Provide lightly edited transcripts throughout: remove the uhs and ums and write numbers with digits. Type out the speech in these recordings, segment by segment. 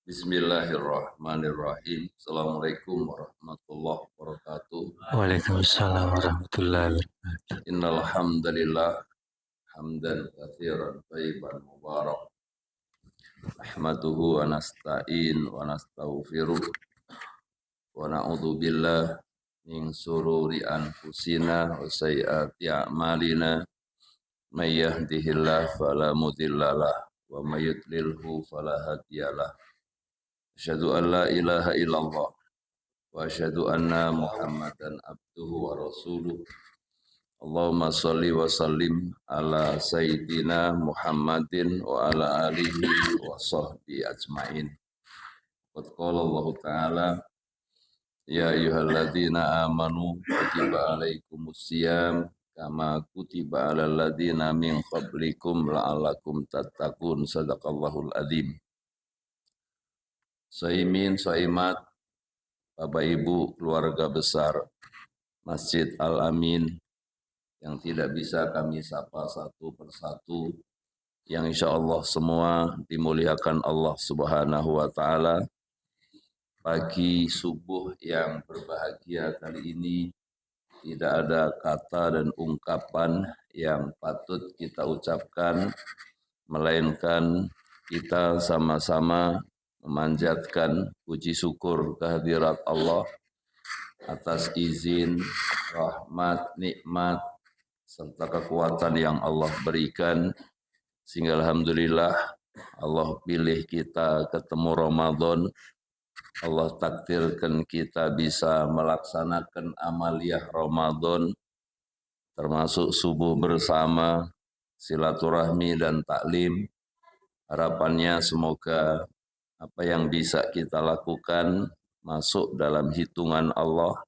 Bismillahirrahmanirrahim. Assalamualaikum warahmatullahi wabarakatuh. Waalaikumsalam warahmatullahi wabarakatuh. Innal hamdalillah hamdan katsiran thayyiban mubarak. Nahmaduhu wa nasta'in wa nastaghfiruh wa na'udzu billah min sururi anfusina wa sayyiati a'malina. May yahdihillahu fala mudhillalah wa may yudlilhu fala hadiyalah. Asyhadu an la ilaha illallah wa asyhadu anna Muhammadan abduhu wa rasuluh. Allahumma shalli wa sallim ala sayyidina Muhammadin wa ala alihi wa sahbihi ajmain. Qad qala Allah Ta'ala ya ayyuhalladzina amanu kutiba alaikumus syiyam kama kutiba alal ladzina min qablikum la'allakum tattaqun. Sadaqallahul adzim. Saimin saimat Bapak Ibu keluarga besar Masjid Al-Amin yang tidak bisa kami sapa satu persatu, yang insya Allah semua dimuliakan Allah Subhanahu wa Ta'ala. Pagi subuh yang berbahagia kali ini tidak ada kata dan ungkapan yang patut kita ucapkan, melainkan kita sama-sama memanjatkan puji syukur kehadirat Allah atas izin, rahmat, nikmat, serta kekuatan yang Allah berikan, sehingga alhamdulillah Allah pilih kita ketemu Ramadan. Allah takdirkan kita bisa melaksanakan amaliyah Ramadan, termasuk subuh bersama, silaturahmi dan taklim. Harapannya semoga apa yang bisa kita lakukan masuk dalam hitungan Allah,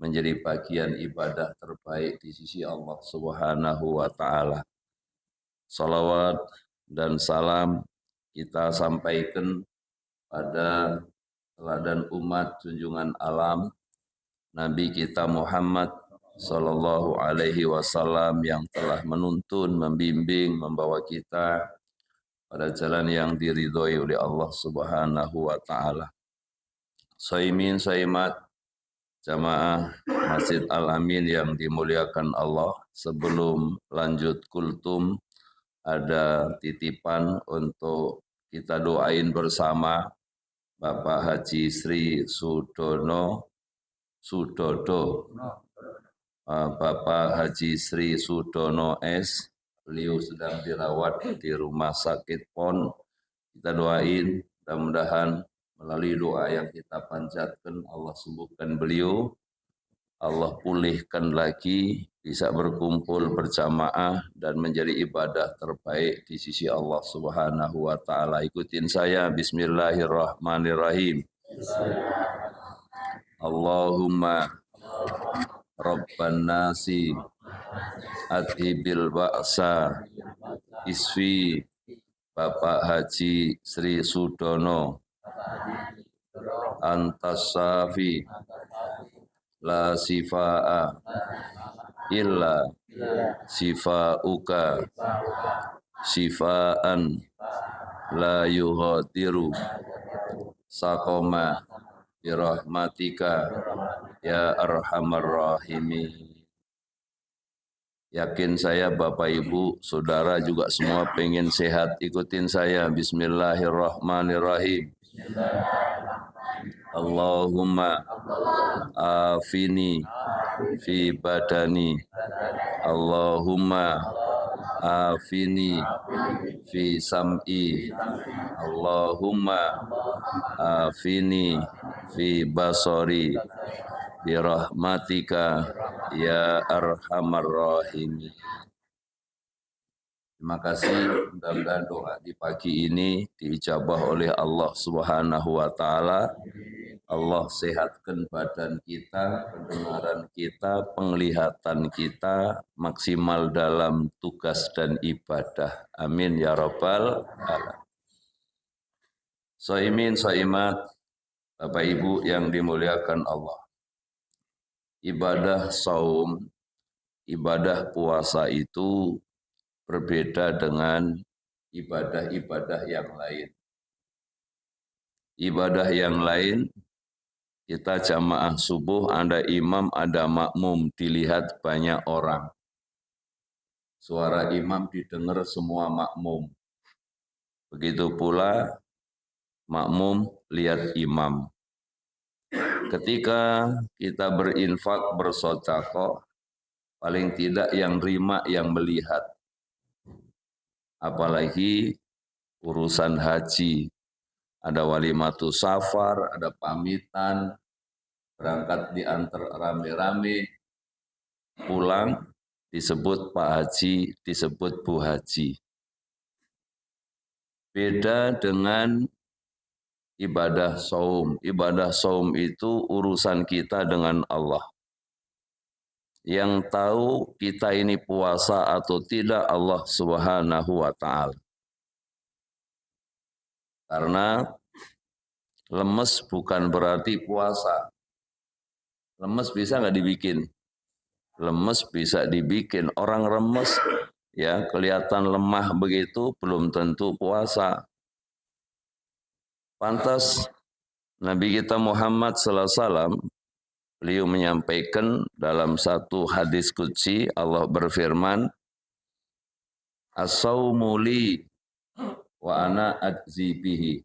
menjadi bagian ibadah terbaik di sisi Allah Subhanahu wa Ta'ala. Salawat dan salam kita sampaikan pada teladan umat junjungan alam Nabi kita Muhammad sallallahu alaihi wasallam, yang telah menuntun, membimbing, membawa kita pada jalan yang diridhoi oleh Allah Subhanahu wa Ta'ala. Saimin saimat jamaah Masjid Al-Amin yang dimuliakan Allah, sebelum lanjut kultum ada titipan untuk kita doain bersama Bapak Haji Sri Sudodo, Bapak Haji Sri Sudono S. Beliau sedang dirawat di rumah sakit PON. Kita doain, mudah-mudahan melalui doa yang kita panjatkan, Allah sembuhkan beliau, Allah pulihkan lagi, bisa berkumpul berjamaah dan menjadi ibadah terbaik di sisi Allah Subhanahu wa Ta'ala. Ikutin saya, bismillahirrahmanirrahim. Allahumma Rabban nasi adhibil ba'sa isfi Bapak Haji Sri Sudono antasafi la sifa'a illa sifa'uka sifa'an la yughadiru saqoma birahmatika ya arhamar rahimin. Yakin saya Bapak Ibu Saudara juga semua pengen sehat. Ikutin saya, bismillahirrahmanirrahim. Allahumma afini fi badani, Allahumma afini fi sam'i, Allahumma afini fi basari, birahmatika ya arhamar rahimin. Terima kasih, mudah-mudahan doa di pagi ini diijabah oleh Allah Subhanahu wa Ta'ala. Allah sehatkan badan kita, pendengaran kita, penglihatan kita, maksimal dalam tugas dan ibadah. Amin ya rabbal alamin. Shaimin shaimat, Bapak Ibu yang dimuliakan Allah. Ibadah saum, ibadah puasa itu berbeda dengan ibadah-ibadah yang lain. ibadah yang lain, kita jamaah subuh, ada imam, ada makmum, dilihat banyak orang. Suara imam didengar semua makmum. Begitu pula makmum lihat imam. Ketika kita berinfak, bersedekah, paling tidak yang rima, yang melihat. Apalagi urusan haji. Ada walimatus safar, ada pamitan, berangkat diantar rame-rame, pulang disebut Pak Haji, disebut Bu Haji. Beda dengan ibadah saum. Ibadah saum itu urusan kita dengan Allah. Yang tahu kita ini puasa atau tidak Allah Subhanahu wa Ta'ala. Karena lemes bukan berarti puasa. Lemes bisa nggak dibikin? Lemes bisa dibikin. Orang lemes ya kelihatan lemah begitu belum tentu puasa. Pantas Nabi kita Muhammad sallallahu alaihi wasallam beliau menyampaikan dalam satu hadis qudsi, Allah berfirman, as-saumu li wa ana ajzi bihi.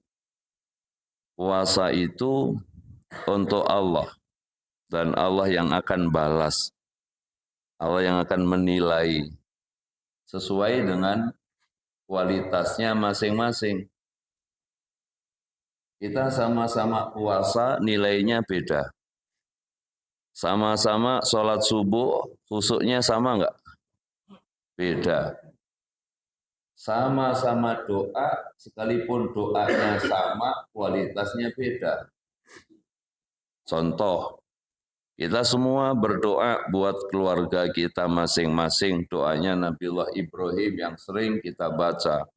Puasa itu untuk Allah dan Allah yang akan balas. Allah yang akan menilai sesuai dengan kualitasnya masing-masing. Kita sama-sama puasa, nilainya beda. Sama-sama sholat subuh, khusyuknya sama enggak? Beda. Sama-sama doa, sekalipun doanya sama, kualitasnya beda. Contoh, kita semua berdoa buat keluarga kita masing-masing. Doanya Nabiullah Ibrahim yang sering kita baca.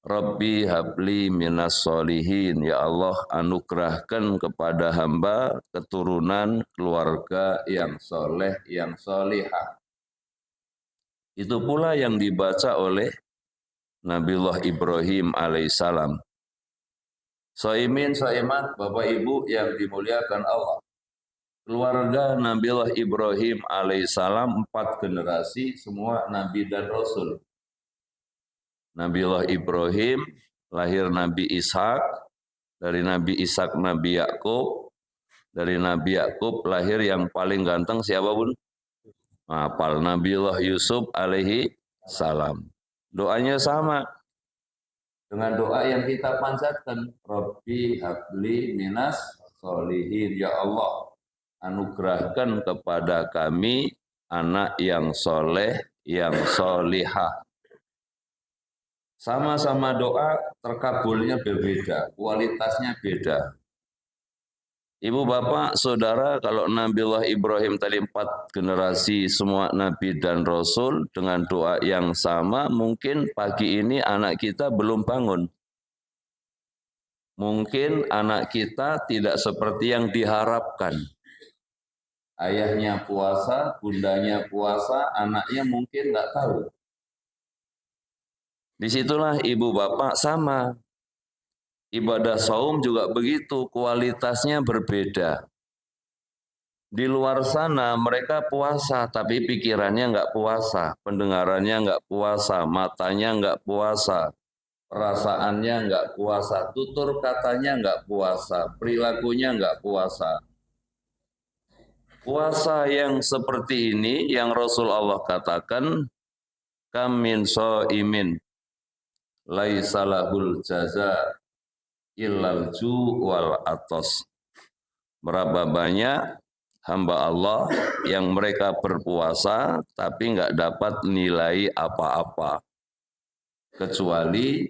Rabbi habli minas solihin. Ya Allah, anugerahkan kepada hamba keturunan keluarga yang soleh, yang solihah. Itu pula yang dibaca oleh Nabiullah Ibrahim alaihissalam. Soimin, soimat, Bapak Ibu yang dimuliakan Allah. Keluarga Nabiullah Ibrahim alaihissalam 4 generasi, semua Nabi dan Rasul. Nabiullah Ibrahim, lahir Nabi Ishak, dari Nabi Ishak Nabi Yakub, dari Nabi Yakub lahir yang paling ganteng siapa pun? Hafal, Nabiullah Yusuf alaihi salam. Doanya sama dengan doa yang kita panjatkan, Rabbi habli minas solihin. Ya Allah, anugerahkan kepada kami anak yang soleh, yang solihah. Sama-sama doa, terkabulnya berbeda, kualitasnya beda. Ibu, bapak, saudara, kalau Nabiullah Ibrahim tadi 4 generasi semua Nabi dan Rasul dengan doa yang sama, mungkin pagi ini anak kita belum bangun. Mungkin anak kita tidak seperti yang diharapkan. Ayahnya puasa, bundanya puasa, anaknya mungkin nggak tahu. Disitulah ibu bapak sama. Ibadah saum juga begitu, kualitasnya berbeda. Di luar sana mereka puasa, tapi pikirannya nggak puasa, pendengarannya nggak puasa, matanya nggak puasa, perasaannya nggak puasa, tutur katanya nggak puasa, perilakunya nggak puasa. Puasa yang seperti ini yang Rasul Allah katakan, kam min shaimin laisa lahul jaza illal ju wal atos. Berapa banyak hamba Allah yang mereka berpuasa tapi nggak dapat nilai apa-apa kecuali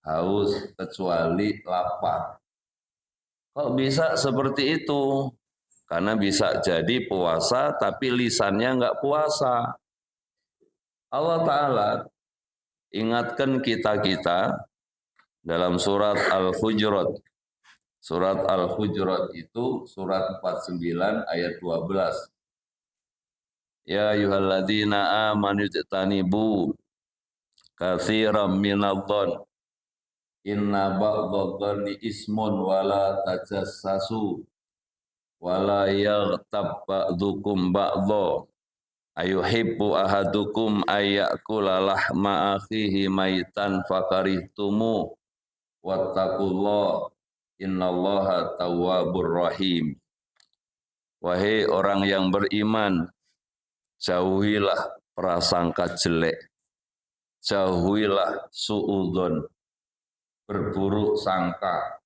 haus, kecuali lapar. Kok bisa seperti itu? Karena bisa jadi puasa tapi lisannya nggak puasa. Allah Ta'ala ingatkan kita-kita dalam surat Al-Hujurat. Surat Al-Hujurat itu surat 49 ayat 12. Ya ayyuhalladzina amanu ijtanibu katsiran minadh-dhon Inna ba'dadh-dhanni ismun wala tajassasu wala yaghtab ba'dukum ba'dha ayuhibbu ahadukum ayyakula lahma akhihi maitan fakarihtumu wattaqullah innallaha tawwabur rahim. Wahai orang yang beriman, jauhilah prasangka jelek, jauhilah suudzon, berburuk sangka.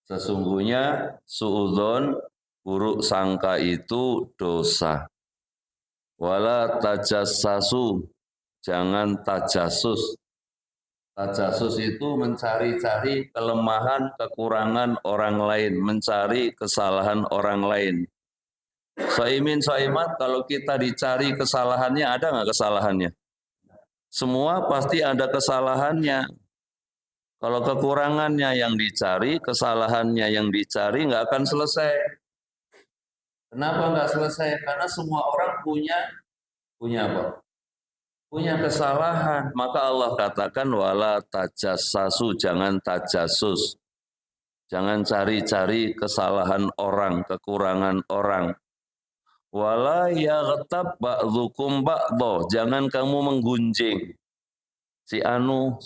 Sesungguhnya suudzon, buruk sangka itu dosa. Wala tajassasu, jangan tajasus. Tajasus itu mencari-cari kelemahan, kekurangan orang lain, mencari kesalahan orang lain. Soimin, soimat, kalau kita dicari kesalahannya, ada nggak kesalahannya? Semua pasti ada kesalahannya. Kalau kekurangannya yang dicari, kesalahannya yang dicari, nggak akan selesai. Kenapa nggak selesai? Karena semua orang punya apa? Punya kesalahan. Maka Allah katakan wala tajassasu, jangan tajasus. Jangan cari-cari kesalahan orang, kekurangan orang. Wala yaghtab ba'dzukum ba'dha, jangan kamu menggunjing. Si anu.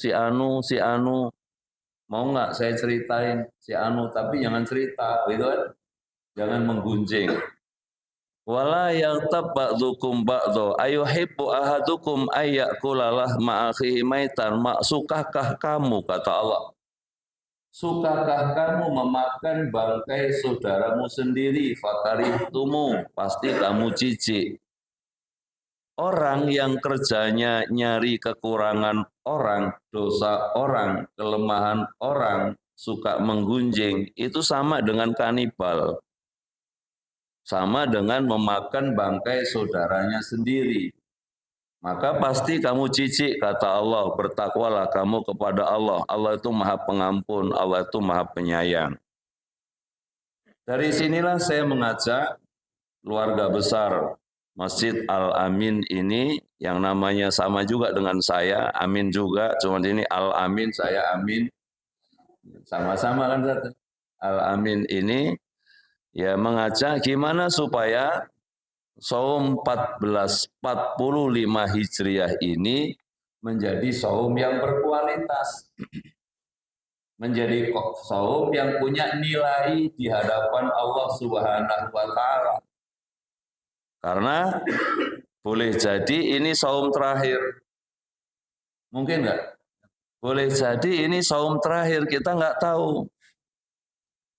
Mau nggak saya ceritain si anu, tapi jangan cerita, gitu kan? Jangan menggunjing. Wala yaghtab ba'dzukum ba'dha ayuhibbu ahadukum ayyakula lahma akhihi maitan, sukakah kamu, kata Allah, sukakah kamu memakan bangkai saudaramu sendiri? Fakarihtumu, pasti kamu jijik. Orang yang kerjanya nyari kekurangan orang, dosa orang, kelemahan orang, suka menggunjing, itu sama dengan kanibal. Sama dengan memakan bangkai saudaranya sendiri. Maka pasti kamu jijik, kata Allah, bertakwalah kamu kepada Allah. Allah itu Maha Pengampun, Allah itu Maha Penyayang. Dari sinilah saya mengajak keluarga besar Masjid Al-Amin ini, yang namanya sama juga dengan saya, Amin juga, cuma ini Al-Amin, saya Amin. Sama-sama kan, Al-Amin ini, ya mengajak gimana supaya Saum 1445 Hijriah ini menjadi saum yang berkualitas. Menjadi saum yang punya nilai di hadapan Allah Subhanahu wa taala. Karena boleh jadi ini saum terakhir. Mungkin enggak? Boleh jadi ini saum terakhir, kita enggak tahu.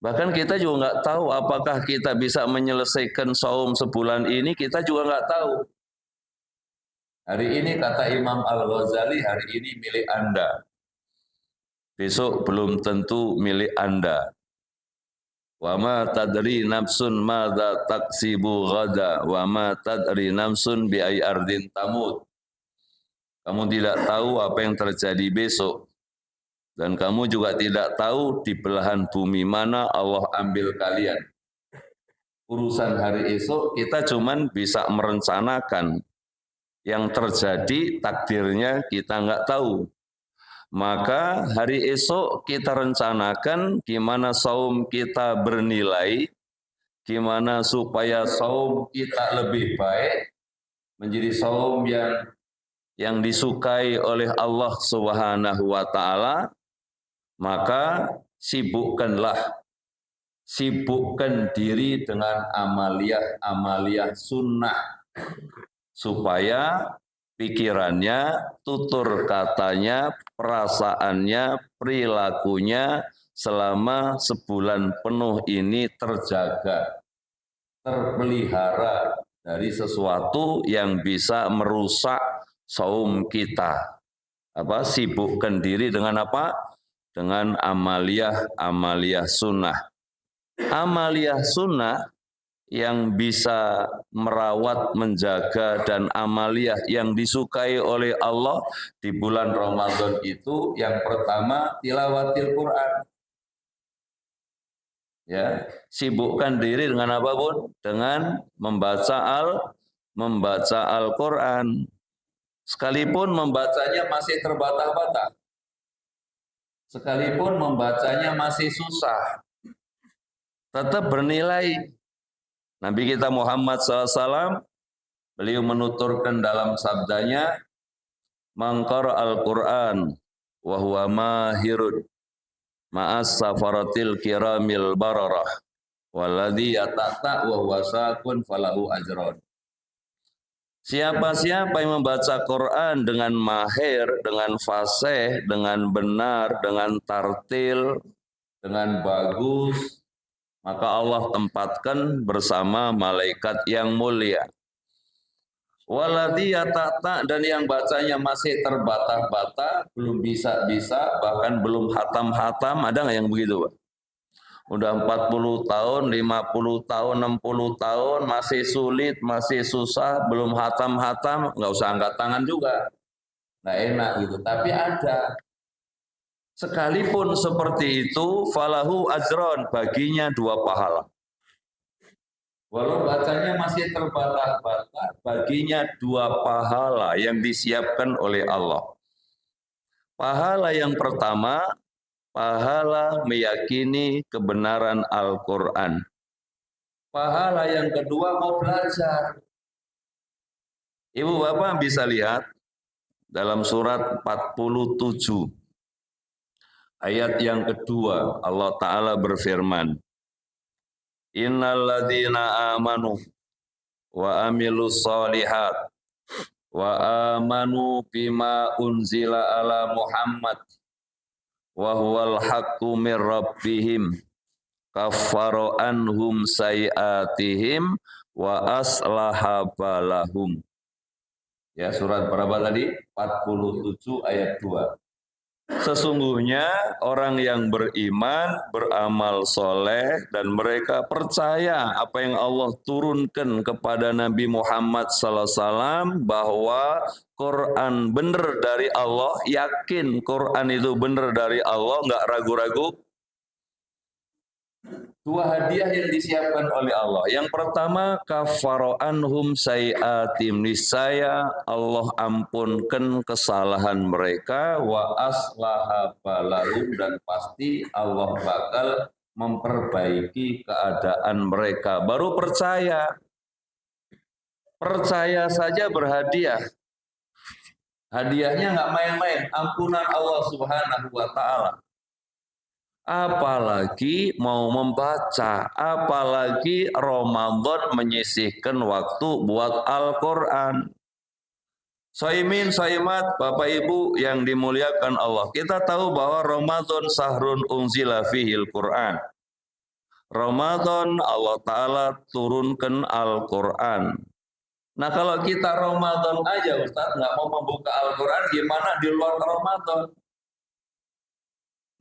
Bahkan kita juga nggak tahu apakah kita bisa menyelesaikan saum sebulan ini, kita juga nggak tahu. Hari ini kata Imam Al-Ghazali, hari ini milik Anda. Besok belum tentu milik Anda. Wa ma tadri nafsun madza taksibu ghada wa ma tadri nafsun bi ayyi ardin tamut. Kamu tidak tahu apa yang terjadi besok. Dan kamu juga tidak tahu di belahan bumi mana Allah ambil kalian. Urusan hari esok kita cuman bisa merencanakan. Yang terjadi takdirnya kita nggak tahu. Maka hari esok kita rencanakan gimana saum kita bernilai, gimana supaya saum kita lebih baik, menjadi saum yang disukai oleh Allah Subhanahu wa taala. Maka sibukkan diri dengan amaliyah sunnah, supaya pikirannya, tutur katanya, perasaannya, perilakunya selama sebulan penuh ini terjaga, terpelihara dari sesuatu yang bisa merusak saum kita. Sibukkan diri dengan apa? Dengan amaliyah sunnah. Amaliyah sunnah yang bisa merawat, menjaga, dan amaliyah yang disukai oleh Allah di bulan Ramadan itu, yang pertama tilawatil Quran. Ya, sibukkan diri dengan apapun, dengan membaca Al-Quran. Sekalipun membacanya masih terbata-bata. sekalipun membacanya masih susah, tetap bernilai. Nabi kita Muhammad SAW, beliau menuturkan dalam sabdanya, "Mangqara al-Qur'an wa huwa mahirun ma'as safaratil kiramil bararah walladhi yatata wa huwa sakun falahu ajron." Siapa-siapa yang membaca Quran dengan mahir, dengan fasih, dengan benar, dengan tartil, dengan bagus, maka Allah tempatkan bersama malaikat yang mulia. Waladhi yatata, dan yang bacanya masih terbata-bata, belum bisa-bisa, bahkan belum hatam-hatam, ada nggak yang begitu, Pak? Udah 40 tahun, 50 tahun, 60 tahun, masih sulit, masih susah, belum hatam-hatam, nggak usah angkat tangan juga. Nggak enak gitu. Tapi ada. Sekalipun seperti itu, falahu ajron, baginya 2 pahala. Walau bacanya masih terbata-bata, baginya 2 pahala yang disiapkan oleh Allah. Pahala yang pertama, pahala meyakini kebenaran Al-Quran. Pahala yang kedua mau belajar. Ibu bapak bisa lihat dalam surat 47 ayat yang kedua, Allah Ta'ala berfirman, "Innalladzina amanu wa amilus solihat wa amanu bima unzila ala Muhammad wa huwal haqqu mir rabbihim kaffara anhum sayiatihim wa aslaha balahum." Ya, surat berapa tadi? 47 ayat 2. Sesungguhnya orang yang beriman, beramal soleh, dan mereka percaya apa yang Allah turunkan kepada Nabi Muhammad SAW, bahwa Quran benar dari Allah, yakin Quran itu benar dari Allah, nggak ragu-ragu. 2 hadiah yang disiapkan oleh Allah. Yang pertama, kafaro anhum sayiatim, niscaya Allah ampunkan kesalahan mereka, wa aslaha balahum, dan pasti Allah bakal memperbaiki keadaan mereka. Baru percaya. Percaya saja berhadiah. Hadiahnya nggak main-main, ampunan Allah Subhanahu wa Ta'ala. Apalagi mau membaca, apalagi Ramadan menyisihkan waktu buat Al-Quran. Soimin, soimat, Bapak Ibu yang dimuliakan Allah, kita tahu bahwa Ramadan sahrun unzila fihil Quran. Ramadan Allah Ta'ala turunkan Al-Quran. Nah, kalau kita Ramadan aja Ustaz nggak mau membuka Al-Quran, gimana di luar Ramadan?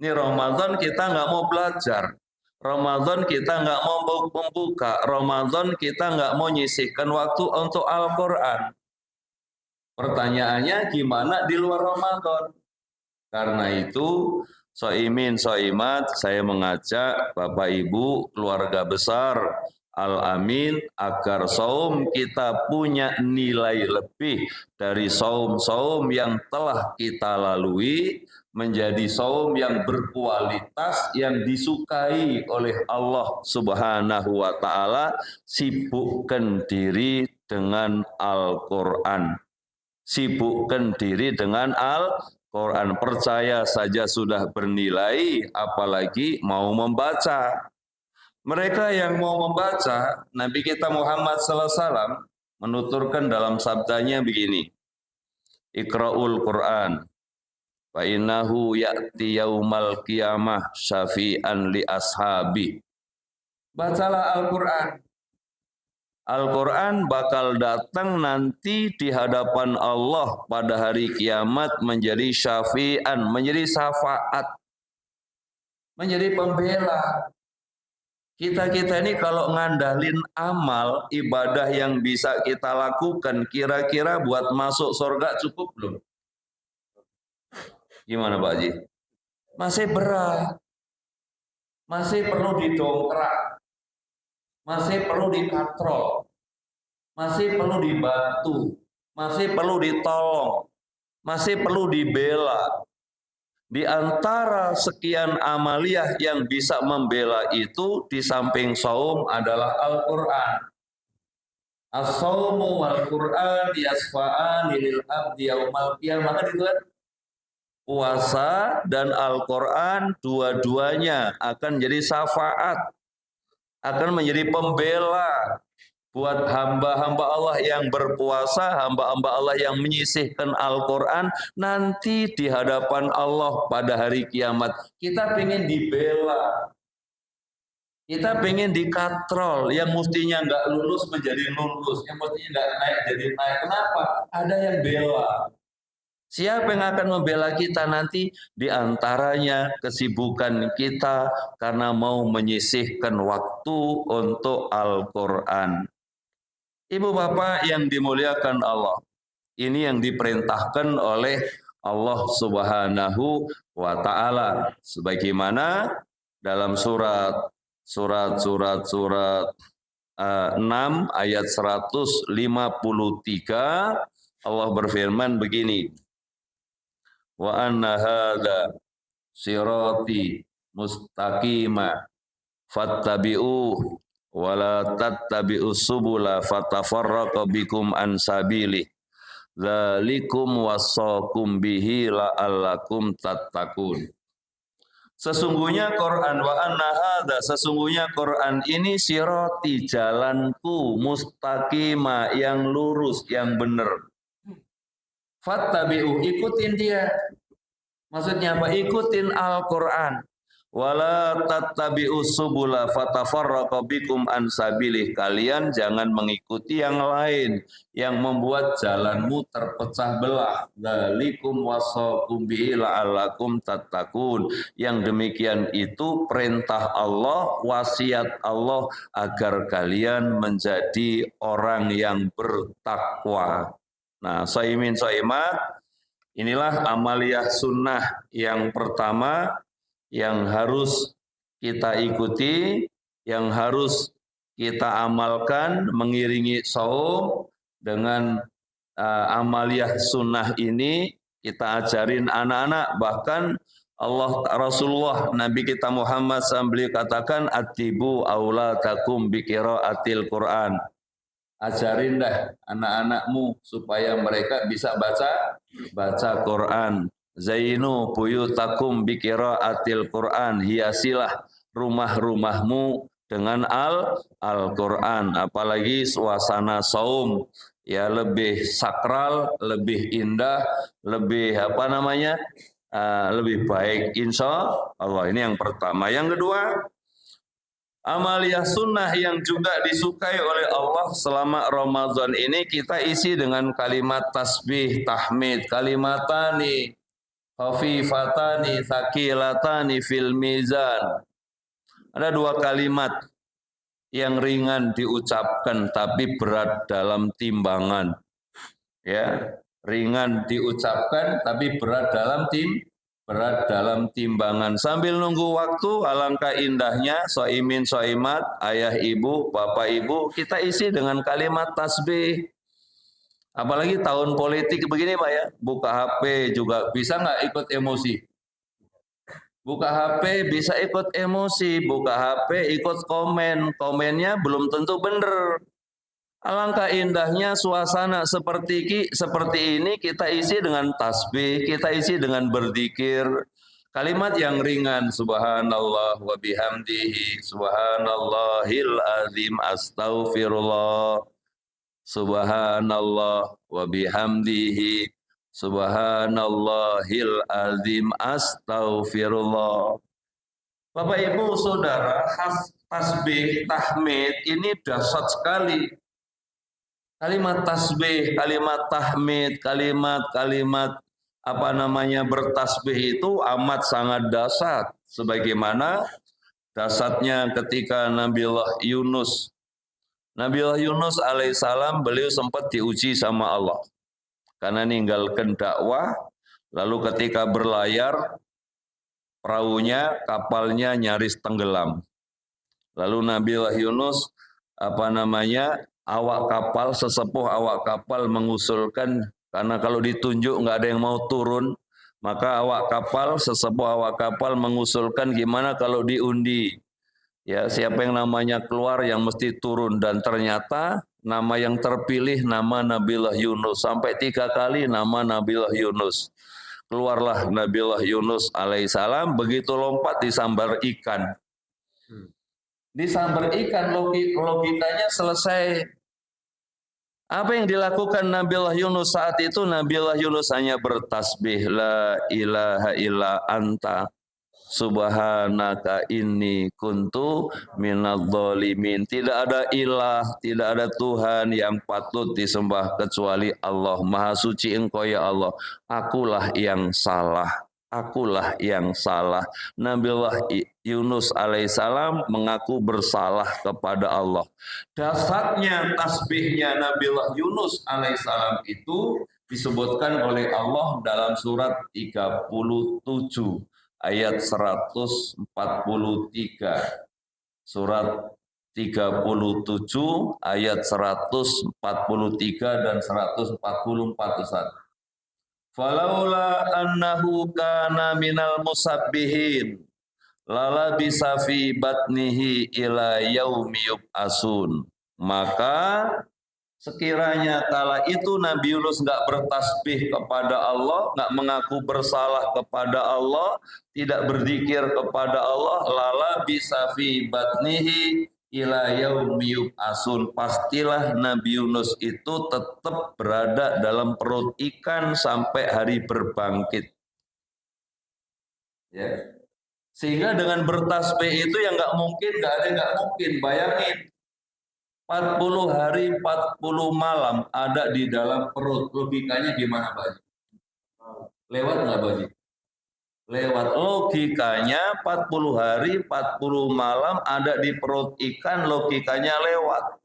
Ini Ramadan kita nggak mau belajar, Ramadan kita nggak mau membuka, Ramadan kita nggak mau nyisihkan waktu untuk Al-Quran. Pertanyaannya gimana di luar Ramadan? Karena itu, soimin, soimat, saya mengajak Bapak Ibu, keluarga besar Al-Amin, agar saum kita punya nilai lebih dari saum-saum yang telah kita lalui, menjadi saum yang berkualitas, yang disukai oleh Allah Subhanahu wa Ta'ala. Sibukkan diri dengan Al-Quran. Sibukkan diri dengan Al-Quran. Percaya saja sudah bernilai, apalagi mau membaca. Mereka yang mau membaca, Nabi kita Muhammad SAW menuturkan dalam sabdanya begini, Iqra'ul Quran, fa innahu ya'ti yaumal qiyamah syafi'an li ashabi. Bacalah Al-Quran. Al-Quran bakal datang nanti di hadapan Allah pada hari kiamat menjadi syafi'an, menjadi syafaat, menjadi pembela. Kita ini kalau ngandalin amal, ibadah yang bisa kita lakukan, kira-kira buat masuk surga cukup belum? Gimana Pak Haji? Masih berat, masih perlu didongkrak, masih perlu dikatrol, masih perlu dibantu, masih perlu ditolong, masih perlu dibela. Di antara sekian amaliyah yang bisa membela itu di samping saum adalah Al-Quran. As-saumu wal Quran yasfa'ani lil abdi yaumal qiyamah. Maka itu kan puasa dan Al-Quran dua-duanya akan jadi syafaat, akan menjadi pembela buat hamba-hamba Allah yang berpuasa, hamba-hamba Allah yang menyisihkan Al-Quran nanti di hadapan Allah pada hari kiamat. Kita pengen dibela, kita pengen dikatrol, yang mestinya nggak lulus menjadi lulus, yang mestinya nggak naik jadi naik. Kenapa? Ada yang bela. Siapa yang akan membela kita nanti? Di antaranya kesibukan kita karena mau menyisihkan waktu untuk Al-Quran. Ibu bapak yang dimuliakan Allah, ini yang diperintahkan oleh Allah Subhanahu wa Ta'ala, sebagaimana dalam surat 6 ayat 153 Allah berfirman begini, wa anna hadza sirati mustaqima fattabi'u wa la tattabi'us subula fatafarraqa bikum an sabili dzalikum wasaqum bihi la'allakum tattaqun. Sesungguhnya Quran, wa anna hadza, sesungguhnya Quran ini sirati, jalanku, mustaqima, yang lurus, yang benar. Fattabi'u, ikutin dia. Maksudnya apa? Ikutin Al-Quran. Wala tattabi'us subula fatafarraqa bikum an sabilih. Kalian jangan mengikuti yang lain yang membuat jalanmu terpecah belah. Dzalikum wasaqum bihi la'allakum tattaqun. Yang demikian itu perintah Allah, wasiat Allah agar kalian menjadi orang yang bertakwa. Nah, shaimin shaimat, inilah amaliyah sunnah yang pertama yang harus kita ikuti, yang harus kita amalkan mengiringi saum. Dengan amaliyah sunnah ini kita ajarin anak-anak, bahkan Rasulullah Nabi kita Muhammad SAW katakan atibu auladakum biqiraatil Quran. Ajarin dah anak-anakmu supaya mereka bisa baca Quran. Zainu buyutakum biqiraatil Quran, hiasilah rumah-rumahmu dengan Al-Quran. Apalagi suasana saum, ya lebih sakral, lebih indah, lebih lebih baik insya Allah. Ini yang pertama. Yang kedua, amaliyah sunnah yang juga disukai oleh Allah selama Ramadan ini kita isi dengan kalimat tasbih, tahmid, kalimatani khafifatani tsaqilatani fil mizan. Ada dua kalimat yang ringan diucapkan tapi berat dalam timbangan. Ya, ringan diucapkan tapi berat dalam timbangan. Sambil nunggu waktu, alangkah indahnya shaimin shaimat, ayah ibu, bapak ibu, kita isi dengan kalimat tasbih. Apalagi tahun politik begini Pak ya, buka HP juga bisa nggak ikut emosi? Buka HP bisa ikut emosi, buka HP ikut komennya belum tentu benar. Alangkah indahnya suasana seperti ini kita isi dengan tasbih, kita isi dengan berzikir. Kalimat yang ringan, subhanallah wa bihamdihi, subhanallahil azim, astaghfirullah. Subhanallah wa bihamdihi, subhanallahil azim, astaghfirullah. Bapak Ibu Saudara, tasbih, tahmid ini dahsyat sekali. Kalimat tasbih, kalimat tahmid, kalimat bertasbih itu amat sangat dahsyat. Sebagaimana dahsyatnya ketika Nabiullah Yunus alaihissalam, beliau sempat diuji sama Allah karena ninggalkan dakwah, lalu ketika berlayar perahunya, kapalnya nyaris tenggelam. Lalu Nabiullah Yunus sesepuh awak kapal mengusulkan, karena kalau ditunjuk nggak ada yang mau turun, Maka awak kapal, sesepuh awak kapal mengusulkan gimana kalau diundi. Ya, siapa yang namanya keluar yang mesti turun, dan ternyata nama yang terpilih nama Nabiullah Yunus. Sampai 3 kali nama Nabiullah Yunus. Keluarlah Nabiullah Yunus alaihissalam, begitu lompat disambar ikan. Disambar ikan, logikanya selesai. Apa yang dilakukan Nabiullah Yunus saat itu? Nabiullah Yunus hanya bertasbih, la ilaha illa anta subhanaka inni kuntu minadh-dhalimin. Tidak ada ilah, tidak ada Tuhan yang patut disembah kecuali Allah. Maha suci Engkau ya Allah. Akulah yang salah. Akulah yang salah. Nabiullah Yunus alaihissalam mengaku bersalah kepada Allah. Dasarnya tasbihnya Nabiullah Yunus alaihissalam itu disebutkan oleh Allah dalam surat 37 ayat 143. Surat 37 ayat 143 dan 144 Ustaz. Falaula annahu kana minal musabbihin lala bisa fi batnihi ila yaumi yub'asun. Maka sekiranya kala itu Nabi Yunus nggak bertasbih kepada Allah, nggak mengaku bersalah kepada Allah, tidak berzikir kepada Allah, lala bisa fi batnihi ila yaumi yub'asun. Pastilah Nabi Yunus itu tetap berada dalam perut ikan sampai hari berbangkit. Ya. Sehingga dengan bertasbih itu yang nggak mungkin, nggak ada yang nggak mungkin. Bayangin, 40 hari 40 malam ada di dalam perut. Logikanya gimana Pak? Lewat nggak Pak? Lewat. Logikanya 40 hari 40 malam ada di perut ikan, logikanya lewat.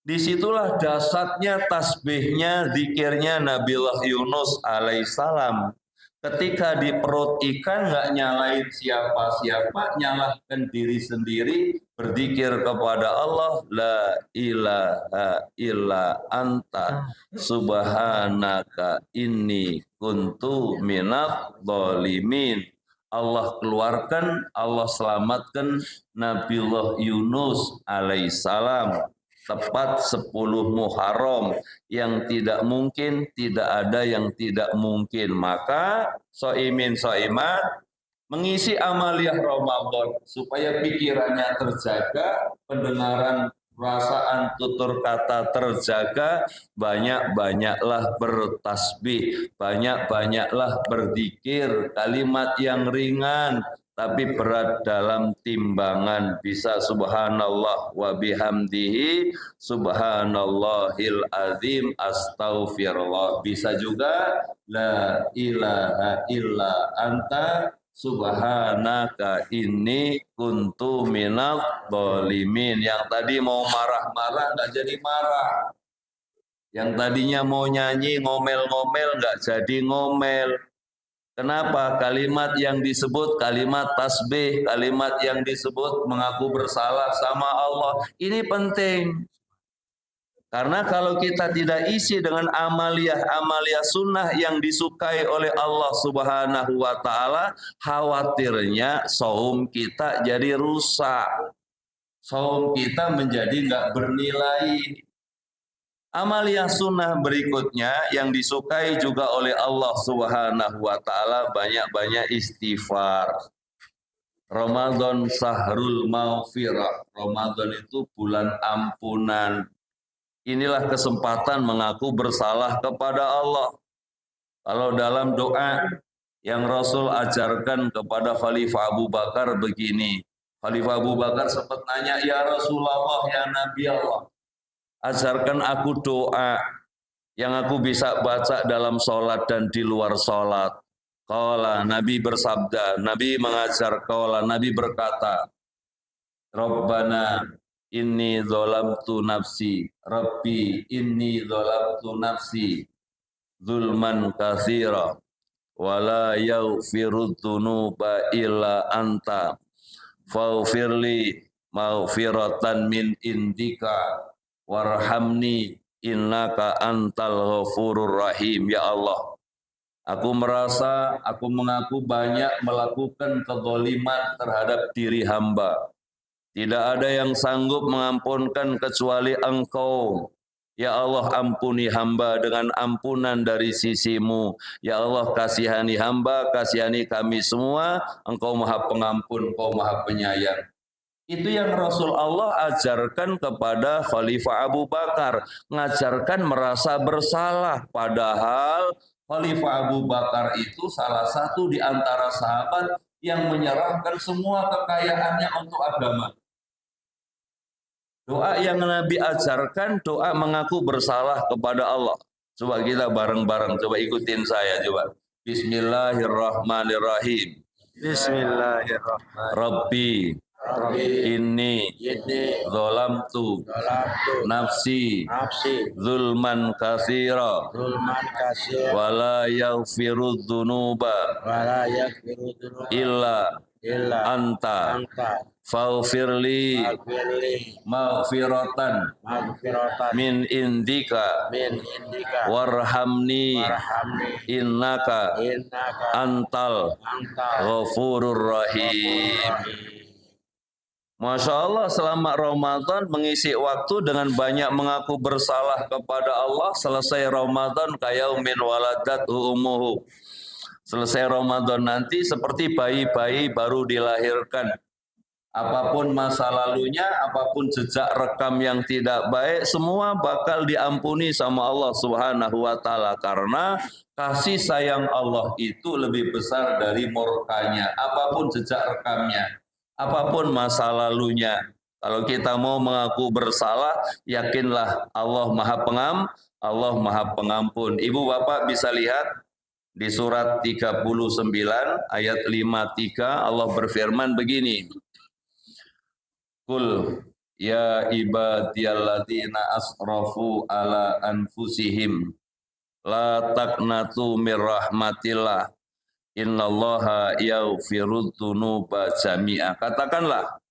Disitulah dasarnya tasbihnya, zikirnya Nabiullah Yunus alaihissalam. Ketika di perut ikan nggak nyalain siapa-siapa, nyalahkan diri sendiri, berzikir kepada Allah, la ilaha illa anta subhanaka inni kuntu minadh dhalimin. Allah keluarkan, Allah selamatkan Nabiullah Yunus alaihissalam tepat 10 Muharram, yang tidak mungkin, tidak ada yang tidak mungkin. Maka soimin soimat mengisi amaliyah Ramadan supaya pikirannya terjaga, pendengaran, perasaan, tutur kata terjaga. Banyak-banyaklah bertasbih, banyak-banyaklah berzikir, kalimat yang ringan tapi berat dalam timbangan. Bisa subhanallah wa bihamdihi subhanallahil azim astaghfirullah. Bisa juga la ilaha illa anta subhanaka inni kuntu minadh dhalimin. Yang tadi mau marah-marah nggak jadi marah. Yang tadinya mau nyanyi ngomel-ngomel nggak jadi ngomel. Kenapa? Kalimat yang disebut kalimat tasbih, kalimat yang disebut mengaku bersalah sama Allah. Ini penting. Karena kalau kita tidak isi dengan amaliyah sunnah yang disukai oleh Allah Subhanahu wa taala, khawatirnya saum kita jadi rusak. Saum kita menjadi nggak bernilai. Amaliyah sunnah berikutnya yang disukai juga oleh Allah Subhanahu wa taala, banyak-banyak istighfar. Ramadan sahrul maghfirah. Ramadan itu bulan ampunan. Inilah kesempatan mengaku bersalah kepada Allah. Kalau dalam doa yang Rasul ajarkan kepada Khalifah Abu Bakar begini. Khalifah Abu Bakar sempat nanya, "Ya Rasulullah, ya Nabi Allah, ajarkan aku doa yang aku bisa baca dalam sholat dan di luar sholat." Qala, Nabi bersabda, Nabi mengajar, qala, Nabi berkata, Rabbana inni dzalamtu nafsi, Rabbi inni dzalamtu nafsi zulman katsira wa la yaghfiru dzunuba illa anta faghfirli maghfiratan min indika warhamni innaka antal ghafurur rahim. Ya Allah, Aku merasa aku mengaku banyak melakukan kezaliman terhadap diri hamba. Tidak ada yang sanggup mengampunkan kecuali Engkau. Ya Allah, ampuni hamba dengan ampunan dari sisimu. Ya Allah, kasihani hamba, kasihani kami semua. Engkau maha pengampun, Engkau maha penyayang. Itu yang Rasul Allah ajarkan kepada Khalifah Abu Bakar. Ngajarkan merasa bersalah. Padahal Khalifah Abu Bakar itu salah satu di antara sahabat yang menyerahkan semua kekayaannya untuk agama. Doa yang Nabi ajarkan, doa mengaku bersalah kepada Allah. Coba kita bareng-bareng, coba ikutin saya coba. Bismillahirrahmanirrahim. Bismillahirrahmanirrahim. Rabbi inni zalamtu nafsi zulman katsira wala yaghfiru dzunuba illa anta faghfirli maghfiratan min indika warhamni innaka antal ghafurur rahim. Masya Allah, selama Ramadan mengisi waktu dengan banyak mengaku bersalah kepada Allah. Selesai Ramadan kayaumin waladat umuhu. Selesai Ramadan nanti seperti bayi-bayi baru dilahirkan. Apapun masa lalunya, apapun jejak rekam yang tidak baik, semua bakal diampuni sama Allah Subhanahu wa Ta'ala. Karena kasih sayang Allah itu lebih besar dari murkanya. Apapun jejak rekamnya, apapun masa lalunya. Kalau kita mau mengaku bersalah, yakinlah Allah Allah Maha Pengampun. Ibu bapak bisa lihat di surat 39 ayat 53 Allah berfirman begini. Qul ya ibadiyalladzina asrafu ala anfusihim la taqnatu mir rahmatillah innallaha yaghfirudz dzunuba jami'a. Katakanlah,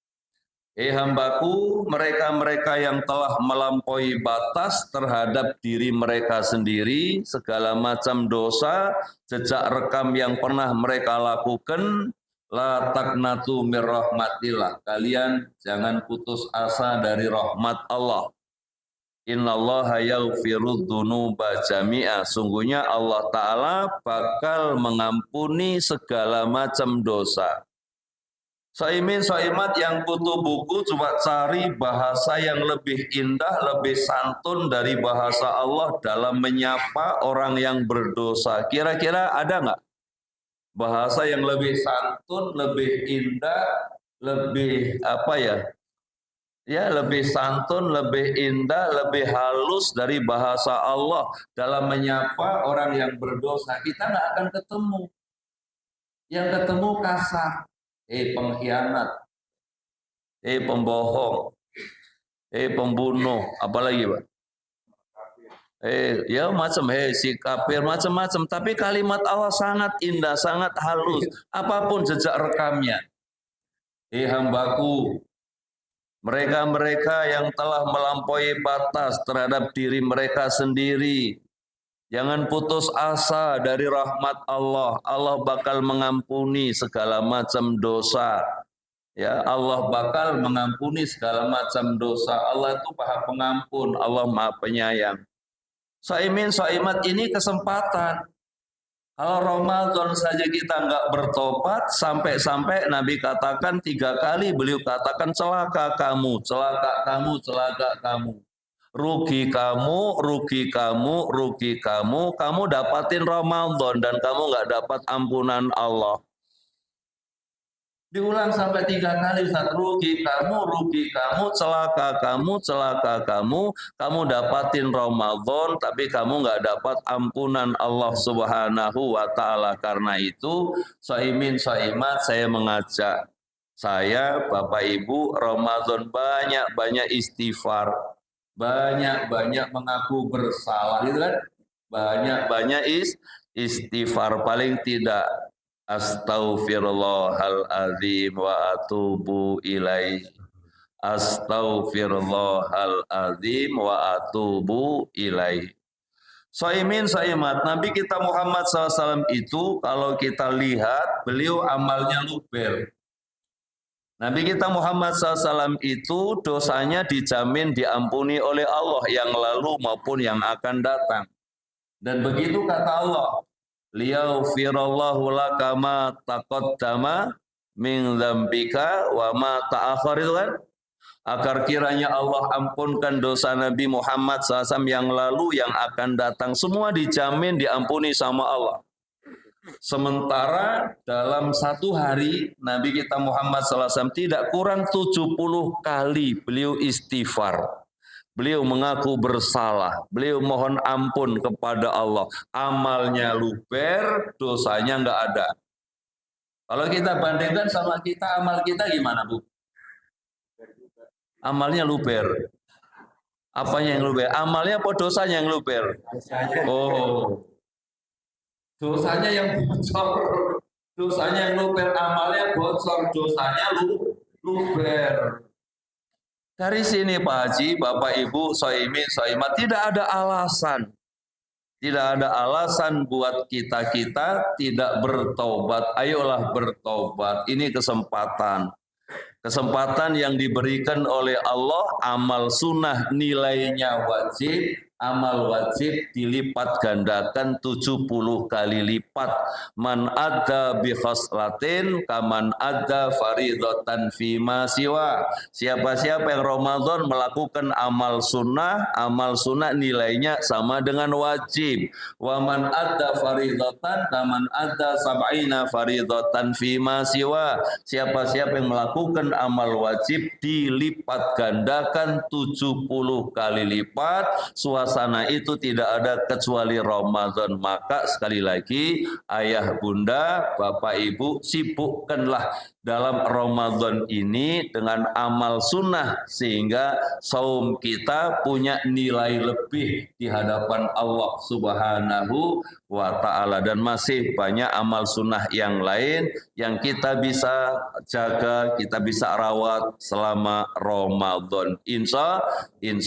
hambaku, mereka-mereka yang telah melampaui batas terhadap diri mereka sendiri, segala macam dosa, jejak rekam yang pernah mereka lakukan, la taqnatu mir rahmatillah. Kalian jangan putus asa dari rahmat Allah. Innallaha yaghfirudz dzunuba jami'a. Sungguhnya Allah Ta'ala bakal mengampuni segala macam dosa. Saimin saimat yang butuh buku, coba cari bahasa yang lebih indah, lebih santun dari bahasa Allah dalam menyapa orang yang berdosa. Kira-kira ada nggak bahasa yang lebih santun, lebih indah, lebih apa ya? Ya, lebih santun, lebih indah, lebih halus dari bahasa Allah dalam menyapa orang yang berdosa. Kita nggak akan ketemu. Yang ketemu kasar, pengkhianat, pembohong, pembunuh, apalagi Pak? Ya macam, si kafir, macam-macam. Tapi kalimat Allah sangat indah, sangat halus. Apapun jejak rekamnya. Hambaku, mereka-mereka yang telah melampaui batas terhadap diri mereka sendiri, jangan putus asa dari rahmat Allah. Allah bakal mengampuni segala macam dosa. Ya, Allah bakal mengampuni segala macam dosa. Allah itu Maha Pengampun, Allah Maha Penyayang. Saimin saimat ini kesempatan. Kalau Ramadan saja kita nggak bertobat, sampai-sampai Nabi katakan 3 kali, beliau katakan celaka kamu, celaka kamu, celaka kamu. Rugi kamu, rugi kamu, rugi kamu, kamu dapatin Ramadan dan kamu nggak dapat ampunan Allah. Diulang sampai 3 kali, Ustaz. Rugi kamu, celaka kamu, celaka kamu, kamu dapatin Ramadan, tapi kamu nggak dapat ampunan Allah Subhanahu wa Ta'ala. Karena itu, saimin saimat, saya mengajak saya, Bapak Ibu, Ramadan banyak-banyak istighfar, banyak-banyak mengaku bersalah, gitu kan? Banyak-banyak istighfar, paling tidak astaghfirullahaladzim wa atubu ilaih. Astaghfirullahaladzim wa atubu ilaih. Soimin, soimat. Nabi kita Muhammad SAW itu kalau kita lihat beliau amalnya luber. Nabi kita Muhammad SAW itu dosanya dijamin diampuni oleh Allah yang lalu maupun yang akan datang. Dan begitu kata Allah, liyaghfirallahu laka ma taqaddama min dzambika wa ma ta'akhkhar, itu kan? Agar kiranya Allah ampunkan dosa Nabi Muhammad SAW yang lalu, yang akan datang. Semua dijamin diampuni sama Allah. Sementara dalam satu hari Nabi kita Muhammad SAW tidak kurang 70 kali beliau istighfar. Beliau mengaku bersalah, beliau mohon ampun kepada Allah. Amalnya luber, dosanya enggak ada. Kalau kita bandingkan sama kita, amal kita gimana, Bu? Amalnya luber. Apanya yang luber? Amalnya apa dosanya yang luber? Oh, dosanya yang bocor. Dosanya yang luber, amalnya bocor, dosanya luber. Dari sini Pak Haji, Bapak Ibu, soimin, soimat, tidak ada alasan. Tidak ada alasan buat kita-kita tidak bertobat. Ayolah bertobat. Ini kesempatan. Kesempatan yang diberikan oleh Allah, amal sunnah nilainya wajib, amal wajib dilipat gandakan 70 kali lipat. Man adda bi khaslatin kaman adda faridatan fima siwa. Siapa-siapa yang Ramadan melakukan amal sunnah nilainya sama dengan wajib. Wa man adda faridatan kaman adda sab'ina faridatan fima siwa. Siapa-siapa yang melakukan amal wajib dilipat gandakan 70 kali lipat. Suasana itu tidak ada kecuali Ramadan. Maka sekali lagi, ayah bunda, bapak ibu, sibukkanlah dalam Ramadan ini dengan amal sunnah sehingga saum kita punya nilai lebih di hadapan Allah Subhanahu wa ta'ala. Dan masih banyak amal sunnah yang lain yang kita bisa jaga, kita bisa rawat selama Ramadan. Insya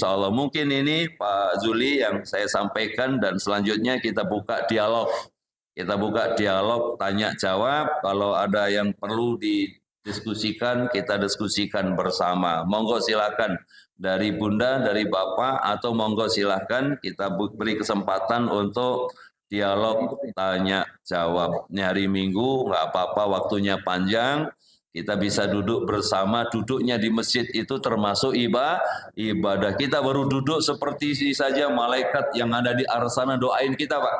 Allah. Mungkin ini Pak Zuli yang saya sampaikan, dan selanjutnya kita buka dialog. Kita buka dialog tanya jawab. Kalau ada yang perlu didiskusikan, kita diskusikan bersama. Monggo silakan dari Bunda, dari Bapak, atau monggo silakan kita beri kesempatan untuk dialog tanya jawab. Ini hari Minggu, nggak apa-apa waktunya panjang. Kita bisa duduk bersama. Duduknya di masjid itu termasuk ibadah. Kita baru duduk seperti ini saja, malaikat yang ada di arsana doain kita, Pak.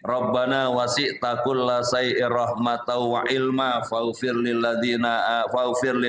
Rabbana wasi'ta kulla syai'ir rahmatan wa ilma faghfir lil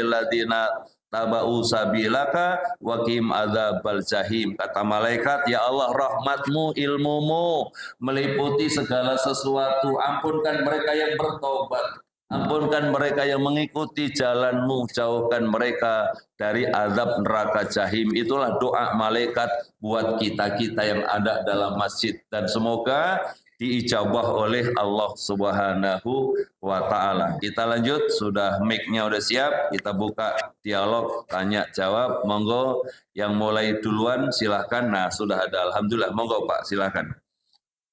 ladzina taba'u sabilaka wa qim adzabal jahim. Kata malaikat, ya Allah, rahmatmu, ilmumu meliputi segala sesuatu. Ampunkan mereka yang bertobat, ampunkan mereka yang mengikuti jalanmu, jauhkan mereka dari azab neraka jahim. Itulah doa malaikat buat kita-kita yang ada dalam masjid. Dan semoga diijabah oleh Allah Subhanahu wa ta'ala. Kita lanjut, sudah mic-nya udah siap, kita buka dialog tanya jawab. Monggo yang mulai duluan silahkan. Nah, sudah ada, alhamdulillah. Monggo Pak, silahkan.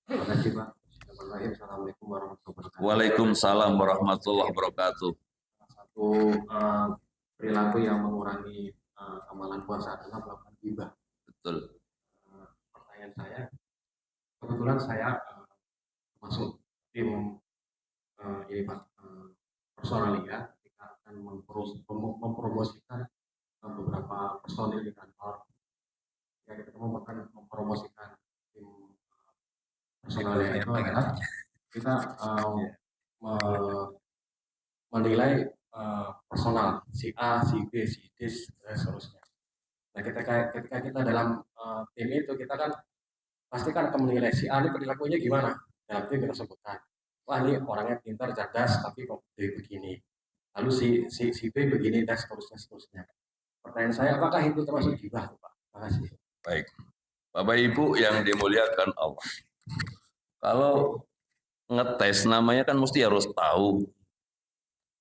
Terima kasih Pak. Assalamualaikum warahmatullahi wabarakatuh. Waalaikumsalam warahmatullahi wabarakatuh. Satu perilaku yang mengurangi amalan puasa adalah melakukan ghibah. Betul. Pertanyaan saya, kebetulan saya masuk tim ini Pak, personalia. Kita akan mempromosikan beberapa personil di kantor. Ya, kita akan mempromosikan tim personalia itu adalah kita menilai personal si A, si B, si D, dan seterusnya. Nah, ketika kita dalam tim itu, kita kan pasti kan akan menilai si A ini perilakunya gimana. Dalam tim kita sebutkan, wah ini orangnya pintar, cerdas, tapi kok begini. Lalu si B begini, dan seterusnya. Pertanyaan saya, apakah itu termasuk ghibah, Pak? Terima kasih. Baik, Bapak Ibu yang dimuliakan Allah. Kalau ngetes namanya kan mesti harus tahu.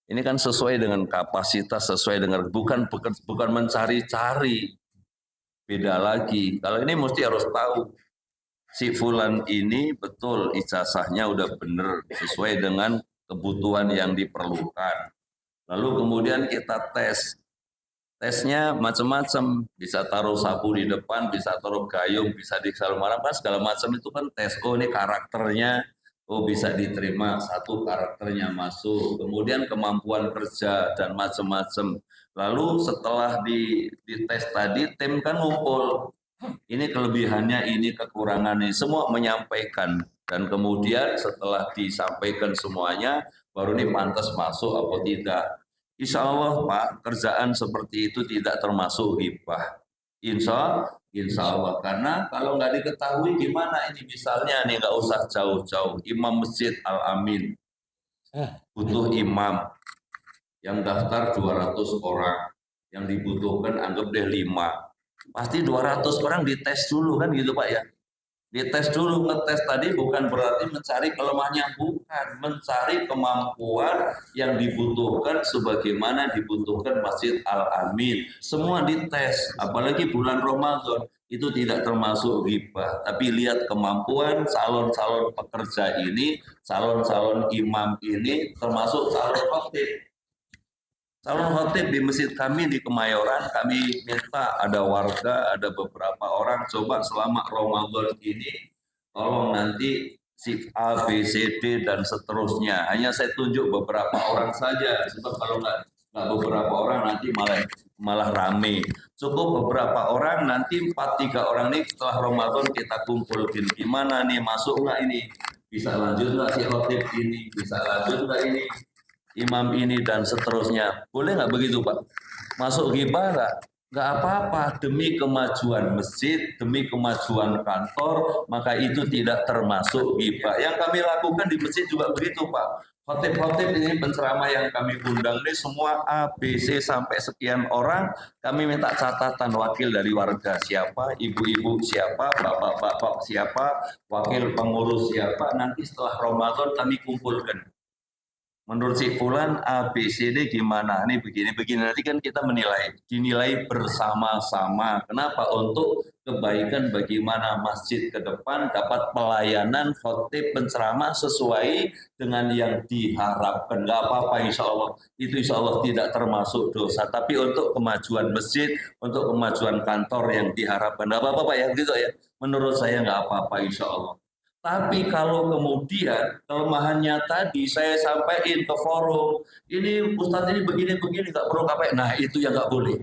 Ini kan sesuai dengan kapasitas, sesuai dengan bukan mencari-cari. Beda lagi. Kalau ini mesti harus tahu. si fulan ini betul ijazahnya udah bener sesuai dengan kebutuhan yang diperlukan. Lalu kemudian kita tes. Tesnya macam-macam, bisa taruh sapu di depan, bisa taruh gayung, bisa di salmaran, segala macam itu kan tes. Oh ini karakternya, oh bisa diterima, satu karakternya masuk, kemudian kemampuan kerja dan macam-macam. Lalu setelah di tes tadi, tim kan ngumpul, ini kelebihannya, ini kekurangannya, semua menyampaikan. Dan kemudian setelah disampaikan semuanya, baru ini pantas masuk atau tidak. Insya Allah Pak, kerjaan seperti itu tidak termasuk hibah. Insya Allah. Karena kalau nggak diketahui gimana ini misalnya nih nggak usah jauh-jauh. Imam Masjid Al-Amin butuh imam yang daftar 200 orang, yang dibutuhkan anggap deh 5. Pasti 200 orang dites dulu kan gitu Pak ya. Dites dulu, ngetes tadi bukan berarti mencari kelemahannya, bukan, mencari kemampuan yang dibutuhkan sebagaimana dibutuhkan Masjid Al-Amin. Semua dites, apalagi bulan Ramadan, itu tidak termasuk ghibah. Tapi lihat kemampuan calon-calon pekerja ini, calon-calon imam ini, termasuk calon khatib. Calon khotib di masjid kami di Kemayoran, kami minta ada warga, ada beberapa orang, coba selama Ramadan ini, tolong nanti si A, B, C, D, dan seterusnya. Hanya saya tunjuk beberapa orang saja, sebab kalau nggak beberapa orang nanti malah rame. Cukup beberapa orang, nanti 4-3 orang ini setelah Ramadan kita kumpulkan. Gimana nih, masuk nggak ini? Bisa lanjut nggak si khotib ini? Bisa lanjut nggak ini? Imam ini dan seterusnya. Boleh nggak begitu Pak? Masuk ghibah nggak? Nggak apa-apa, demi kemajuan masjid, demi kemajuan kantor, maka itu tidak termasuk ghibah. Yang kami lakukan di masjid juga begitu Pak. Khotib-khotib ini penceramah yang kami undang ini semua A, B, C sampai sekian orang. Kami minta catatan wakil dari warga siapa, ibu-ibu siapa, bapak-bapak siapa, wakil pengurus siapa. Nanti setelah Ramadan kami kumpulkan. Menurut si Fulan A, B, C, D gimana? Ini begini. Nanti kan kita dinilai bersama-sama. Kenapa? Untuk kebaikan bagaimana masjid ke depan dapat pelayanan khotib penceramah sesuai dengan yang diharapkan. Gak apa-apa insya Allah. Itu insya Allah tidak termasuk dosa. Tapi untuk kemajuan masjid, untuk kemajuan kantor yang diharapkan. Gak apa-apa Pak ya, gitu ya. Menurut saya gak apa-apa insya Allah. Tapi kalau kemudian kelemahannya tadi saya sampaikan ke forum, ini Ustadz ini begini-begini nggak perlu KPK. Nah itu yang nggak boleh.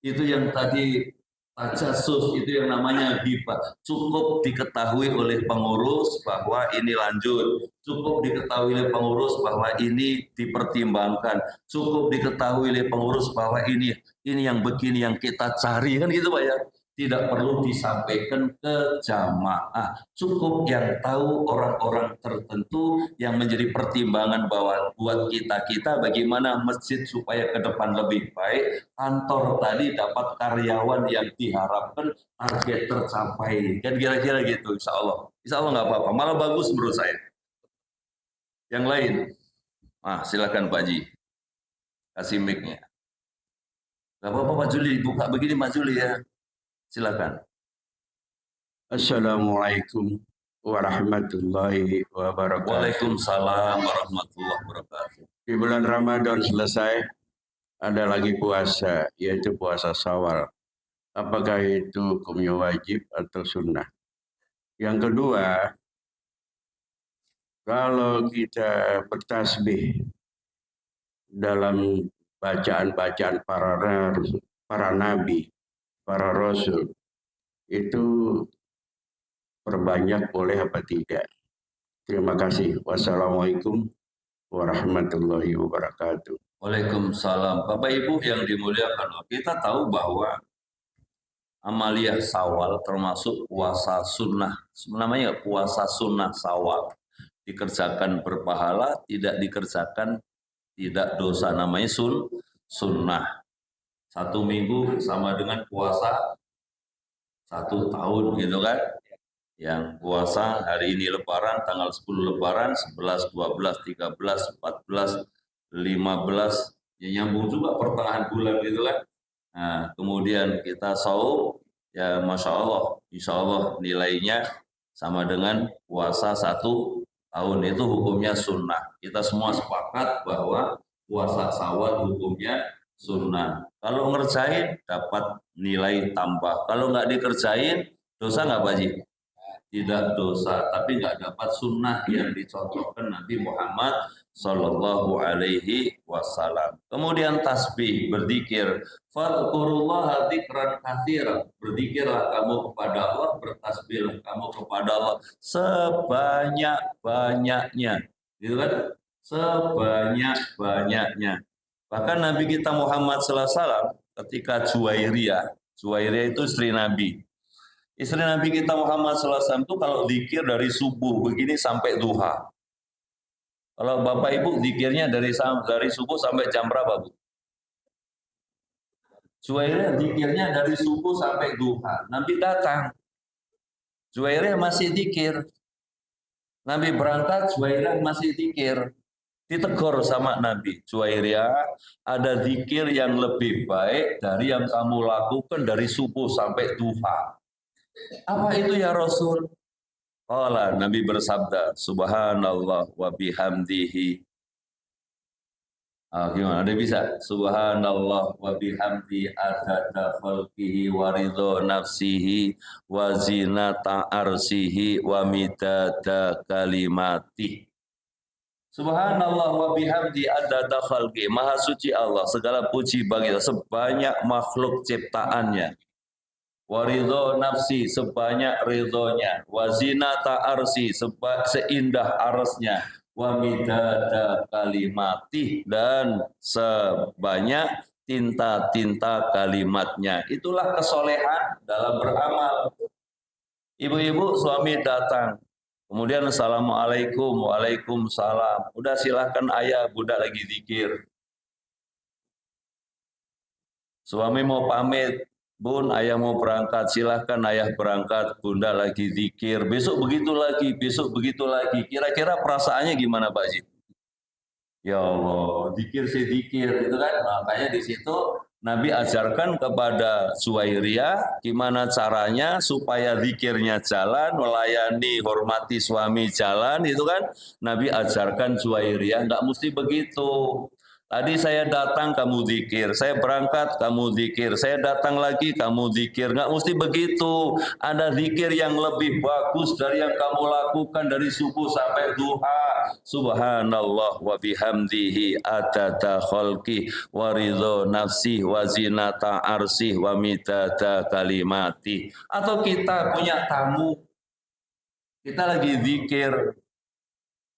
Itu yang tadi tajasus, itu yang namanya hibah. Cukup diketahui oleh pengurus bahwa ini lanjut. Cukup diketahui oleh pengurus bahwa ini dipertimbangkan. Cukup diketahui oleh pengurus bahwa ini yang begini yang kita cari kan gitu Pak ya. Tidak perlu disampaikan ke jamaah. Cukup yang tahu orang-orang tertentu yang menjadi pertimbangan bahwa buat kita bagaimana masjid supaya ke depan lebih baik, kantor tadi dapat karyawan yang diharapkan target tercapai. Kan kira-kira gitu insya Allah. Insya Allah nggak apa-apa, malah bagus menurut saya. Yang lain, silakan Pak Ji, kasih mic-nya. Gak apa-apa Pak Juli, buka begini Pak Juli ya. Silakan. Assalamualaikum warahmatullahi wabarakatuh. Waalaikumsalam warahmatullahi wabarakatuh. Di bulan Ramadan selesai, ada lagi puasa, yaitu puasa Syawal. Apakah itu hukumnya wajib atau sunnah? Yang kedua, kalau kita bertasbih dalam bacaan-bacaan para nabi, para rasul, itu perbanyak boleh apa tidak? Terima kasih. Wassalamualaikum warahmatullahi wabarakatuh. Waalaikumsalam. Bapak Ibu yang dimuliakan, kita tahu bahwa amaliyah Syawal termasuk puasa sunnah. Namanya puasa sunnah Syawal. Dikerjakan berpahala, tidak dikerjakan tidak dosa. Namanya sunnah. 1 minggu sama dengan puasa 1 tahun gitu kan. Yang puasa hari ini lebaran, tanggal 10 lebaran, 11, 12, 13, 14, 15, ya nyambung juga pertengahan bulan gitu kan. Nah, kemudian kita saum ya Masya Allah, Insya Allah nilainya sama dengan puasa 1 tahun. Itu hukumnya sunnah. Kita semua sepakat bahwa puasa Syawal hukumnya sunnah. Kalau ngerjain dapat nilai tambah. Kalau nggak dikerjain dosa nggak Pak Haji? Tidak dosa, tapi nggak dapat sunnah yang dicontohkan Nabi Muhammad Sallallahu Alaihi Wasallam. Kemudian tasbih, berzikir. Fadkurullaha dzikran katsiran. Berzikirlah kamu kepada Allah, bertasbihlah kamu kepada Allah sebanyak-banyaknya. Gitu kan? Sebanyak-banyaknya. Bahkan Nabi kita Muhammad Sallallahu Alaihi Wasallam ketika Juwairiyah itu istri Nabi. Istri Nabi kita Muhammad SAW itu kalau zikir dari subuh begini sampai duha. Kalau Bapak Ibu zikirnya dari subuh sampai jam berapa, Bu? Juwairiyah zikirnya dari subuh sampai duha. Nabi datang. Juwairiyah masih zikir. Nabi berangkat, Juwairiyah masih zikir. Ditegur sama Nabi, Juwairiyah, ada zikir yang lebih baik dari yang kamu lakukan dari subuh sampai duha. Apa itu ya Rasul? Qala, Nabi bersabda, Subhanallah wa bihamdihi. Gimana? Ada bisa? Subhanallah wa bihamdi adada khalqihi wa ridho nafsihi wa zinata arsihi wa midada kalimati. Subhanallah wa bihamdi adada khalqihi. Maha suci Allah, segala puji bagi Allah, sebanyak makhluk ciptaannya. Waridho nafsi, sebanyak ridhonya. Wazinata arsi, seindah arsnya. Wamidada kalimati, dan sebanyak tinta-tinta kalimatnya. Itulah kesolehan dalam beramal. Ibu-ibu suami datang, kemudian assalamualaikum, waalaikumsalam. Udah silahkan ayah, budak lagi zikir. Suami mau pamit, Bun, ayah mau berangkat, silahkan ayah berangkat, bunda lagi zikir, besok begitu lagi. Kira-kira perasaannya gimana Pak Haji? Ya Allah, zikir sih zikir, itu kan. Makanya di situ Nabi ajarkan kepada Juwairiyah gimana caranya supaya zikirnya jalan, melayani, hormati suami jalan, itu kan. Nabi ajarkan Juwairiyah, nggak mesti begitu. Tadi saya datang, kamu zikir. Saya berangkat, kamu zikir. Saya datang lagi, kamu zikir. Nggak mesti begitu. Ada zikir yang lebih bagus dari yang kamu lakukan dari subuh sampai duha. Subhanallah wa bihamdihi adada khalqi wa ridho nafsi wa zinata arsih wa midada kalimati. Atau kita punya tamu, kita lagi zikir.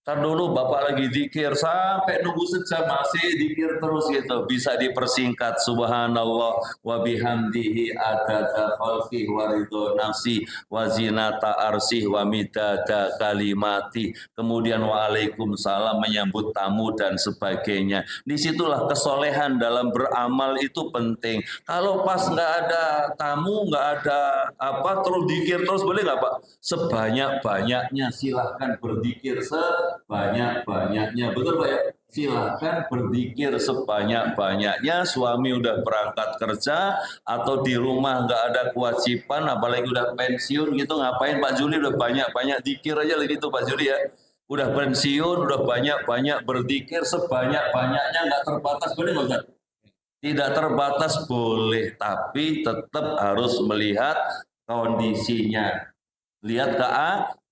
Ntar dulu Bapak lagi zikir sampai nunggu sejam masih zikir terus gitu. Bisa dipersingkat subhanallah wa bihamdihi adada khalqih wa ridho nafsi wa zinata arsih wa midada kalimati. Kemudian waalaikumsalam menyambut tamu dan sebagainya. Disitulah kesolehan dalam beramal itu penting. Kalau pas nggak ada tamu, nggak ada apa, terus zikir terus boleh nggak Pak? Sebanyak-banyaknya silahkan berzikir sebanyak-banyaknya, betul Pak ya? Silahkan berzikir sebanyak-banyaknya. Suami udah berangkat kerja atau di rumah nggak ada kewajiban, apalagi udah pensiun gitu, ngapain Pak Juli udah banyak-banyak zikir aja gitu Pak Juli ya. Udah pensiun, udah banyak-banyak berzikir sebanyak-banyaknya, nggak terbatas, boleh nggak Ustaz? Tidak terbatas boleh, tapi tetap harus melihat kondisinya, lihat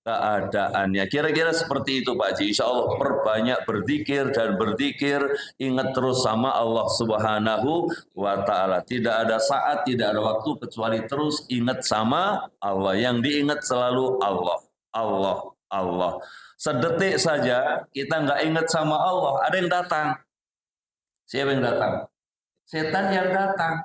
keadaannya. Kira-kira seperti itu Pak Haji. Insya Allah perbanyak berzikir dan berzikir, ingat terus sama Allah Subhanahu wa Ta'ala. Tidak ada saat, tidak ada waktu kecuali terus ingat sama Allah. Yang diingat selalu Allah, Allah, Allah. Sedetik saja kita nggak ingat sama Allah, ada yang datang. Siapa yang datang? Setan yang datang.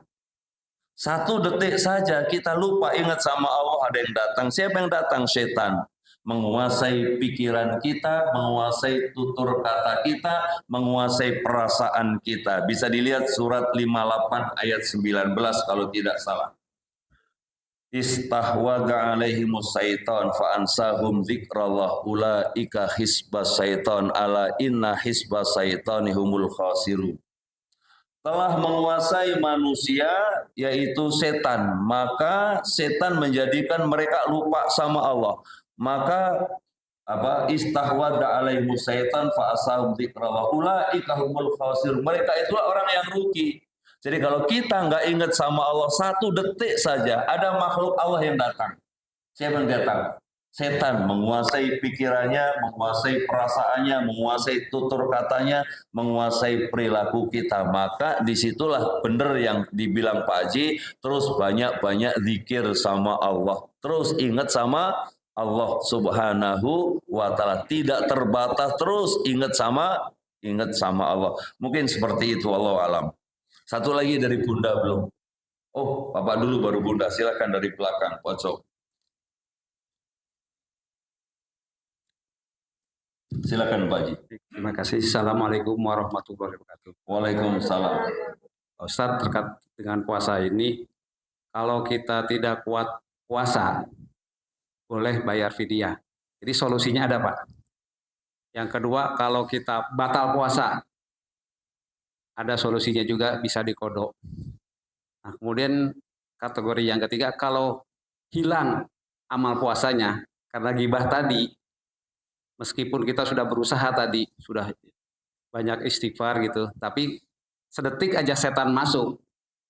1 detik saja kita lupa ingat sama Allah, ada yang datang. Siapa yang datang? Setan. Menguasai pikiran kita, menguasai tutur kata kita, menguasai perasaan kita. Bisa dilihat surat 58 ayat 19 kalau tidak salah. Istahwadha alaihimus syaitan fa'ansahum dzikrallah ulaika hisbas syaitan ala inna hisbas syaitani humul khasirun. telah menguasai manusia, yaitu setan. Maka setan menjadikan mereka lupa sama Allah. Maka istahwada alaihimu syaitan fa asahum dzikra wa ulaika humul khasirun. Mereka itulah orang yang rugi. Jadi kalau kita nggak ingat sama Allah 1 detik saja, ada makhluk Allah yang datang. Siapa yang datang? Setan menguasai pikirannya, menguasai perasaannya, menguasai tutur katanya, menguasai perilaku kita. Maka disitulah benar yang dibilang Pak Haji, terus banyak-banyak zikir sama Allah. Terus ingat sama Allah Subhanahu wa Ta'ala. Tidak terbatas, terus ingat sama Allah. Mungkin seperti itu, wallahu alam. Satu lagi dari Bunda belum? Oh, Bapak dulu baru Bunda. Silakan dari belakang, pojok. Silakan Pak Haji. Terima kasih. Assalamualaikum warahmatullahi wabarakatuh. Waalaikumsalam. Ustadz, terkait dengan puasa ini, kalau kita tidak kuat puasa, boleh bayar fidyah. Jadi solusinya ada, Pak. Yang kedua, kalau kita batal puasa, ada solusinya juga, bisa dikodok. Nah, kemudian kategori yang ketiga, kalau hilang amal puasanya karena gibah tadi, meskipun kita sudah berusaha tadi, sudah banyak istighfar gitu, tapi sedetik aja setan masuk,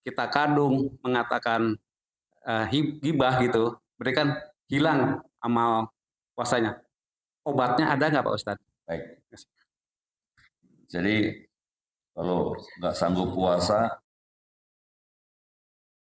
kita kadung mengatakan gibah gitu, berarti kan hilang amal puasanya. Obatnya ada nggak Pak Ustadz? Baik. Jadi kalau nggak sanggup puasa,